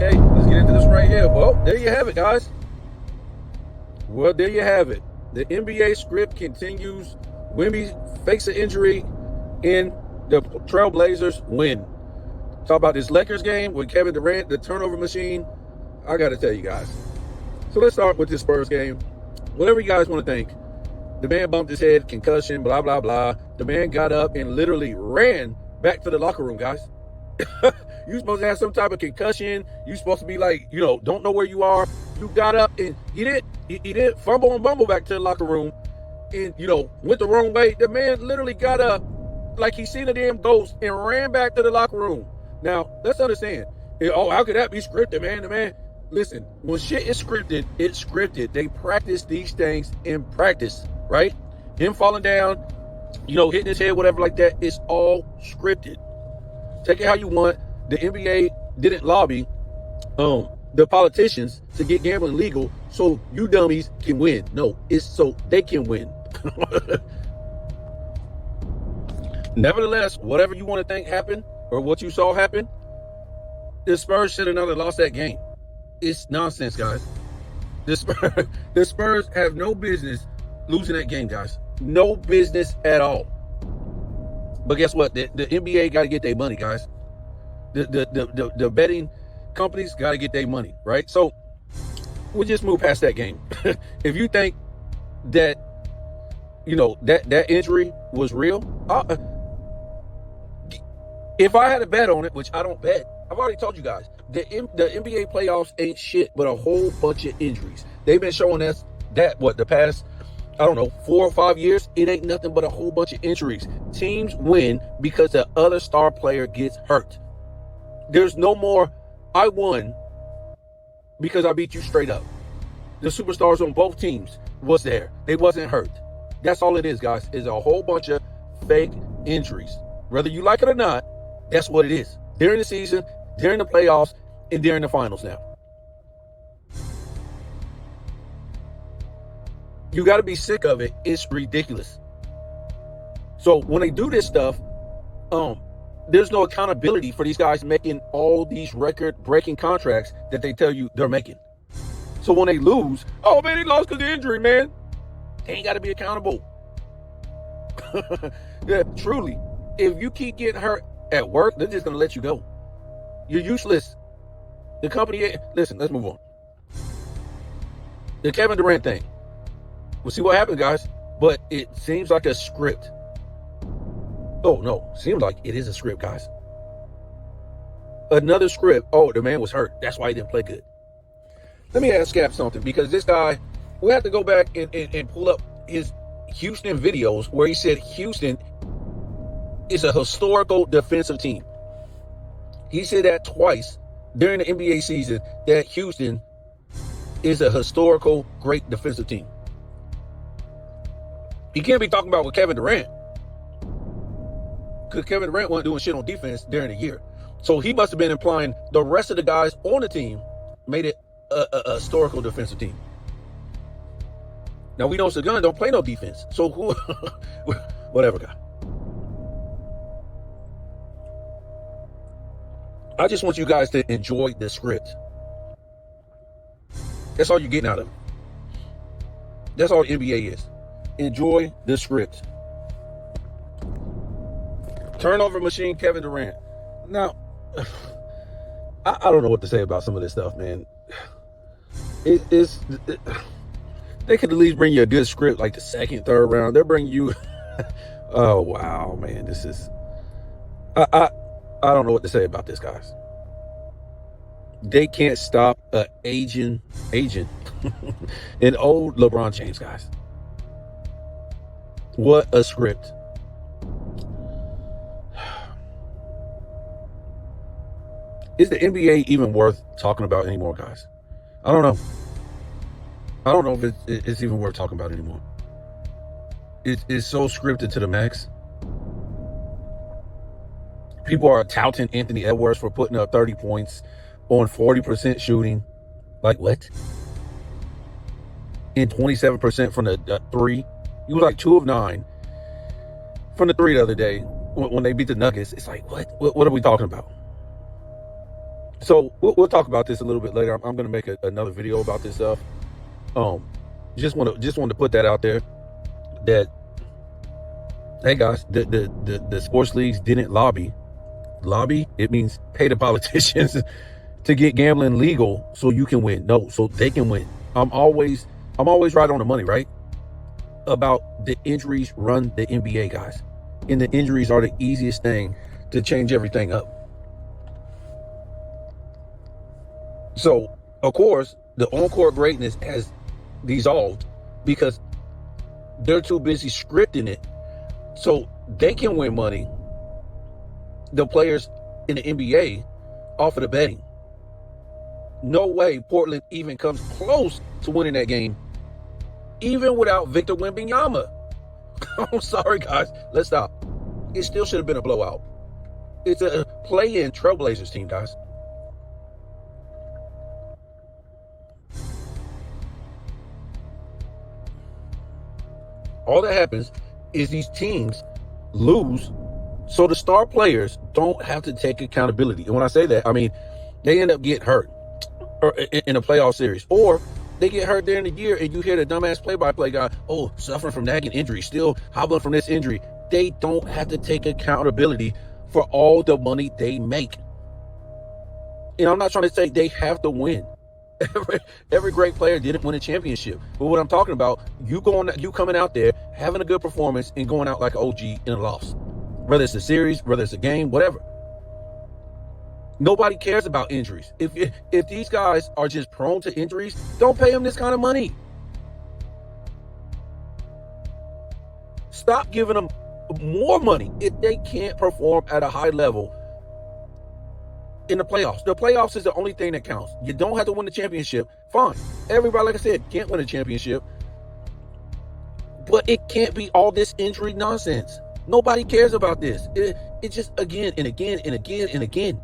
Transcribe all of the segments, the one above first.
Okay, let's get into this right here. Well, there you have it, guys. Well, there you have it. The NBA script continues. Wemby fakes an injury, and the Trailblazers win. Talk about this Lakers game with Kevin Durant, the turnover machine. I got to tell you guys. So let's start with this Spurs game. Whatever you guys want to think. The man bumped his head, concussion, blah, blah, blah. The man got up and literally ran back to the locker room, guys. You supposed to have some type of concussion. You supposed to be like, don't know where you are. You got up and he did fumble and bumble back to the locker room and, went the wrong way. The man literally got up like he seen a damn ghost and ran back to the locker room. Now, let's understand. How could that be scripted, man? The man, listen, when shit is scripted, it's scripted. They practice these things in practice, right? Him falling down, hitting his head, whatever like that, it's all scripted. Take it how you want. The NBA didn't lobby the politicians to get gambling legal so you dummies can win. No, it's so they can win. Nevertheless, whatever you want to think happened or what you saw happen, the Spurs should have never lost that game. It's nonsense, guys. The Spurs have no business losing that game, guys. No business at all. But guess what? The NBA got to get their money, guys. The betting companies got to get their money, right? So we'll just move past that game. If you think that, that injury was real, if I had a bet on it, which I don't bet, I've already told you guys, the NBA playoffs ain't shit but a whole bunch of injuries. They've been showing us that, the past, 4 or 5 years, it ain't nothing but a whole bunch of injuries. Teams win because the other star player gets hurt. There's no more, I won because I beat you straight up. The superstars on both teams was there. They wasn't hurt. That's all it is, guys, is a whole bunch of fake injuries. Whether you like it or not, that's what it is. During the season, during the playoffs, and during the finals now. You got to be sick of it. It's ridiculous. So when they do this stuff, there's no accountability for these guys making all these record-breaking contracts that they tell you they're making. So when they lose, man, they lost because of injury, man. They ain't got to be accountable. Yeah, truly. If you keep getting hurt at work, they're just going to let you go. You're useless. The company, listen, let's move on. The Kevin Durant thing. We'll see what happens, guys. But it seems like a script. Oh, no. Seems like it is a script, guys. Another script. Oh, the man was hurt. That's why he didn't play good. Let me ask Scap something, because this guy, we have to go back and pull up his Houston videos where he said Houston is a historical defensive team. He said that twice during the NBA season, that Houston is a historical great defensive team. He can't be talking about with Kevin Durant, because Kevin Durant wasn't doing shit on defense during the year. So he must have been implying the rest of the guys on the team made it a historical defensive team. Now we know Sagan don't play no defense. So who, whatever, guy. I just want you guys to enjoy the script. That's all you're getting out of it. That's all the NBA is. Enjoy the script. Turnover machine, Kevin Durant. Now, I don't know what to say about some of this stuff, man. They could at least bring you a good script like the second, third round. They'll bring you. Oh wow, man, this is. I don't know what to say about this, guys. They can't stop an agent, an old LeBron James, guys. What a script. Is the NBA even worth talking about anymore, guys? I don't know. I don't know if it's even worth talking about anymore. It's so scripted to the max. People are touting Anthony Edwards for putting up 30 points on 40% shooting. Like, what? And 27% from the three. He was like 2 of 9 from the three the other day when they beat the Nuggets. It's like, what are we talking about? So we'll talk about this a little bit later. I'm going to make another video about this stuff. Just wanted to put that out there. That, hey guys, the sports leagues didn't lobby. Lobby, it means pay the politicians to get gambling legal so you can win. No, so they can win. I'm always right on the money, right? About the injuries run the NBA, guys. And the injuries are the easiest thing to change everything up. So, of course, the on-court greatness has dissolved because they're too busy scripting it so they can win money, the players in the NBA, off of the betting. No way Portland even comes close to winning that game, even without Victor Wembanyama. I'm sorry, guys. Let's stop. It still should have been a blowout. It's a play-in Trailblazers team, guys. All that happens is these teams lose, so the star players don't have to take accountability. And when I say that, I mean they end up getting hurt in a playoff series, or they get hurt during the year and you hear the dumbass play-by-play guy, oh, suffering from nagging injury, still hobbling from this injury. They don't have to take accountability for all the money they make. And I'm not trying to say they have to win. Every great player didn't win a championship. But what I'm talking about, you coming out there, having a good performance, and going out like an OG in a loss. Whether it's a series, whether it's a game, whatever. Nobody cares about injuries. If these guys are just prone to injuries, don't pay them this kind of money. Stop giving them more money if they can't perform at a high level in the playoffs. The playoffs is the only thing that counts. You don't have to win the championship. Fine. Everybody, like I said, can't win a championship. But it can't be all this injury nonsense. Nobody cares about this. It just again and again and again and again.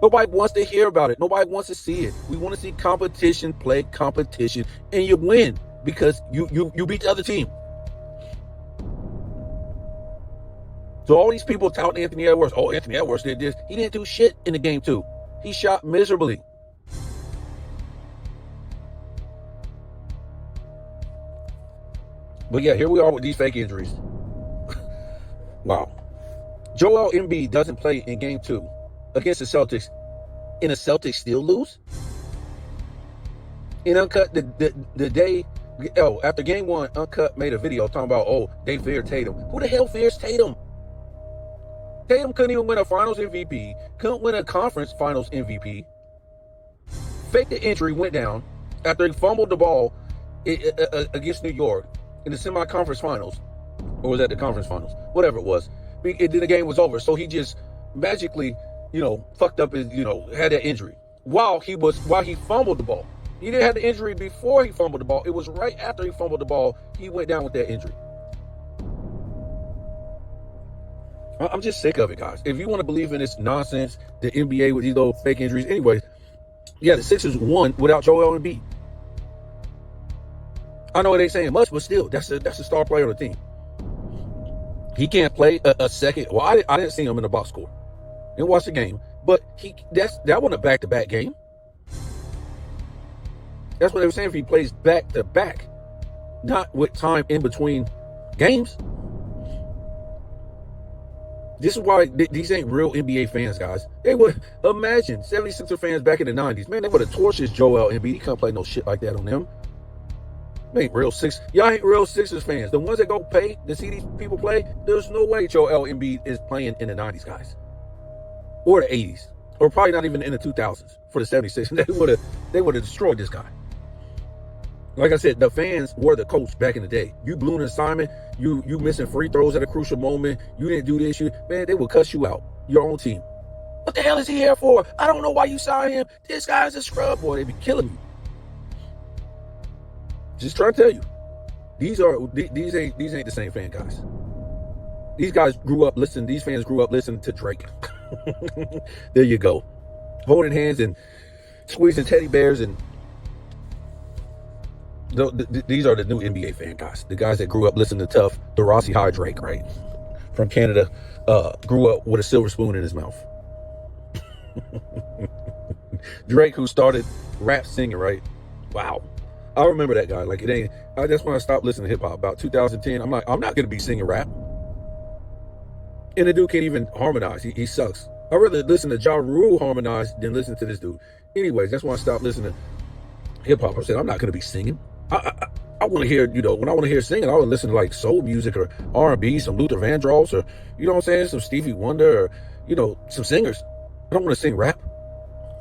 Nobody wants to hear about it. Nobody wants to see it. We want to see competition, play competition, and you win because you beat the other team. So all these people touting Anthony Edwards, oh, Anthony Edwards did this. He didn't do shit in the game too. He shot miserably. But yeah, here we are with these fake injuries. Wow. Joel Embiid doesn't play in game 2 against the Celtics, and the Celtics still lose? In Uncut, the day, after game 1, Uncut made a video talking about, oh, they fear Tatum. Who the hell fears Tatum? Tatum couldn't even win a finals MVP, couldn't win a conference finals MVP. Faked the injury, went down after he fumbled the ball against New York in the semi-conference finals. Or was that the conference finals? Whatever it was. Then the game was over. So he just magically, fucked up his, had that injury while he fumbled the ball. He didn't have the injury before he fumbled the ball. It was right after he fumbled the ball, he went down with that injury. I'm just sick of it, guys. If you want to believe in this nonsense, the NBA with these little fake injuries, anyways, yeah, the Sixers won without Joel Embiid. I know it ain't saying much, but still, that's a star player on the team. He can't play a second. Well, I didn't see him in the box score. Didn't watch the game, but that wasn't a back-to-back game. That's what they were saying. If he plays back-to-back, not with time in between games. This is why these ain't real NBA fans, guys. They would imagine 76er fans back in the 90s. Man, they would have torched Joel Embiid. He can't play no shit like that on them. Y'all ain't real Sixers fans. The ones that go pay to see these people play, there's no way Joel Embiid is playing in the 90s, guys. Or the 80s. Or probably not even in the 2000s for the 76ers. They would have destroyed this guy. Like I said, the fans were the coach back in the day. You blew an assignment, you missing free throws at a crucial moment, you didn't do this, man, they will cuss you out. Your own team. What the hell is he here for? I don't know why you signed him. This guy's a scrub, boy. They be killing you. Just trying to tell you. These ain't the same fan guys. These fans grew up listening to Drake. There you go. Holding hands and squeezing teddy bears and these are the new NBA fan guys. The guys that grew up listening to Tough, the Rossi High Drake, right? From Canada, grew up with a silver spoon in his mouth. Drake, who started rap singing, right? Wow. I remember that guy. Like, it ain't, I just when I stopped listening to hip hop about 2010, I'm like, I'm not gonna be singing rap. And the dude can't even harmonize. He sucks. I'd rather listen to Ja Rule harmonize than listen to this dude. Anyways, that's why I stopped listening to hip hop. I said, I'm not gonna be singing. I want to hear, when I want to hear singing, I would listen to like soul music or R&B, some Luther Vandross, or, you know what I'm saying, some Stevie Wonder, or, some singers. I don't want to sing rap.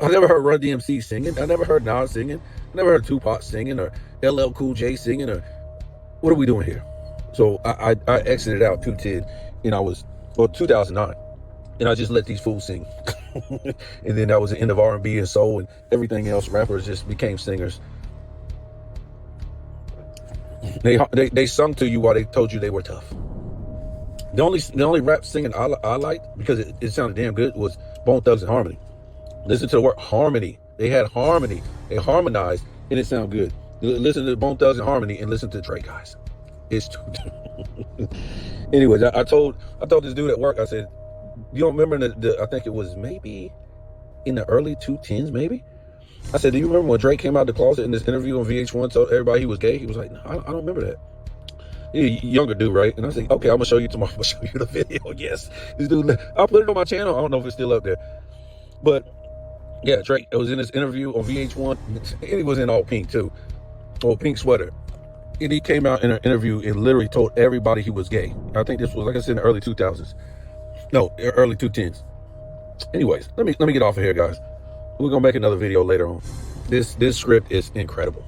I never heard Run DMC singing. I never heard Nas singing. I never heard Tupac singing, or LL Cool J singing, or what are we doing here? So I exited out 2009, and I just let these fools sing. And then that was the end of R&B and soul and everything else. Rappers just became singers. They sung to you while they told you they were tough. The only rap singing I liked, because it sounded damn good, was Bone Thugs and Harmony. Listen to the word harmony. They had harmony. They harmonized, and it sounded good. Listen to Bone Thugs and Harmony, and listen to Drake, guys. It's too. Anyways, I told this dude at work. I said, you don't remember I think it was maybe in the early 2010s, maybe. I said, do you remember when Drake came out of the closet in this interview on VH1, told everybody he was gay? He was like, no, I don't remember that. He's a younger dude, right? And I said, okay, I'm gonna show you tomorrow. I'm gonna show you the video. Yes, this dude. I'll put it on my channel. I don't know if it's still up there, but yeah, Drake. It was in this interview on VH1, and he was in all pink too, all pink sweater. And he came out in an interview and literally told everybody he was gay. I think this was, like I said, in the early 2000s. No, early 2010s. Anyways, let me get off of here, guys. We're gonna make another video later on. This script is incredible.